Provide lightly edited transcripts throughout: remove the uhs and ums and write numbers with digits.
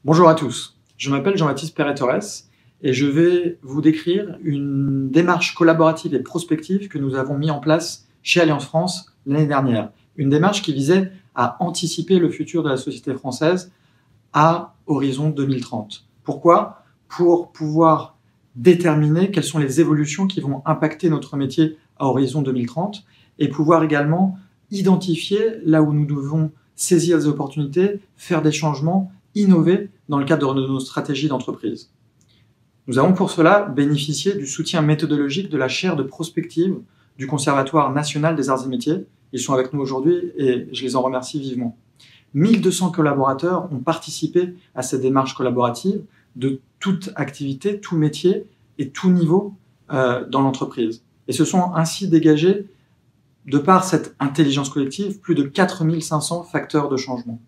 Bonjour à tous, je m'appelle Jean-Baptiste Perret-Torres et je vais vous décrire une démarche collaborative et prospective que nous avons mis en place chez Alliance France l'année dernière. Une démarche qui visait à anticiper le futur de la société française à horizon 2030. Pourquoi? Pour pouvoir déterminer quelles sont les évolutions qui vont impacter notre métier à horizon 2030 et pouvoir également identifier là où nous devons saisir des opportunités, faire des changements, innover dans le cadre de nos stratégies d'entreprise. Nous avons pour cela bénéficié du soutien méthodologique de la chaire de prospective du Conservatoire national des arts et métiers. Ils sont avec nous aujourd'hui et je les en remercie vivement. 1200 collaborateurs ont participé à cette démarche collaborative de toute activité, tout métier et tout niveau dans l'entreprise. Et se sont ainsi dégagés, de par cette intelligence collective, plus de 4500 facteurs de changement.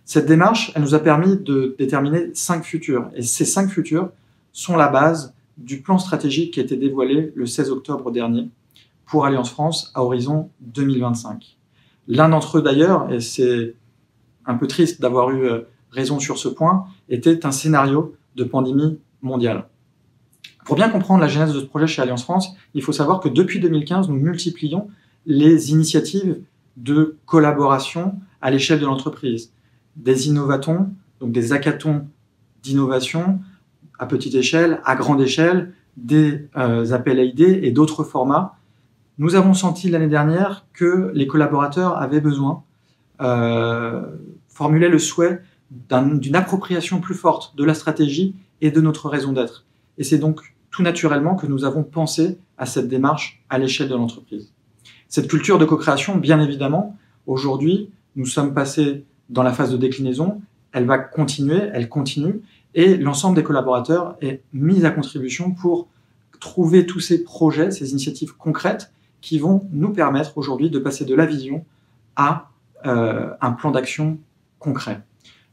Cette démarche, elle nous a permis de déterminer 5 futurs. Et ces 5 futurs sont la base du plan stratégique qui a été dévoilé le 16 octobre dernier pour Alliance France à horizon 2025. L'un d'entre eux d'ailleurs, et c'est un peu triste d'avoir eu raison sur ce point, était un scénario de pandémie mondiale. Pour bien comprendre la genèse de ce projet chez Alliance France, il faut savoir que depuis 2015, nous multiplions les initiatives de collaboration à l'échelle de l'entreprise. Des innovatons, donc des hackathons d'innovation à petite échelle, à grande échelle, des appels à idées et d'autres formats. Nous avons senti l'année dernière que les collaborateurs avaient besoin, formulaient le souhait d'une appropriation plus forte de la stratégie et de notre raison d'être. Et c'est donc tout naturellement que nous avons pensé à cette démarche à l'échelle de l'entreprise. Cette culture de co-création, bien évidemment, aujourd'hui, nous sommes passés dans la phase de déclinaison, elle va continuer, elle continue, et l'ensemble des collaborateurs est mis à contribution pour trouver tous ces projets, ces initiatives concrètes qui vont nous permettre aujourd'hui de passer de la vision à un plan d'action concret.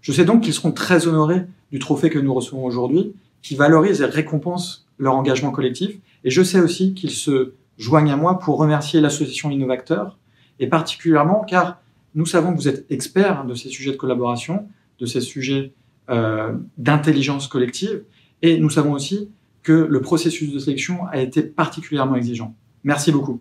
Je sais donc qu'ils seront très honorés du trophée que nous recevons aujourd'hui, qui valorise et récompense leur engagement collectif, et je sais aussi qu'ils se joignent à moi pour remercier l'association Innovacteurs, et particulièrement car nous savons que vous êtes experts de ces sujets de collaboration, de ces sujets d'intelligence collective, et nous savons aussi que le processus de sélection a été particulièrement exigeant. Merci beaucoup.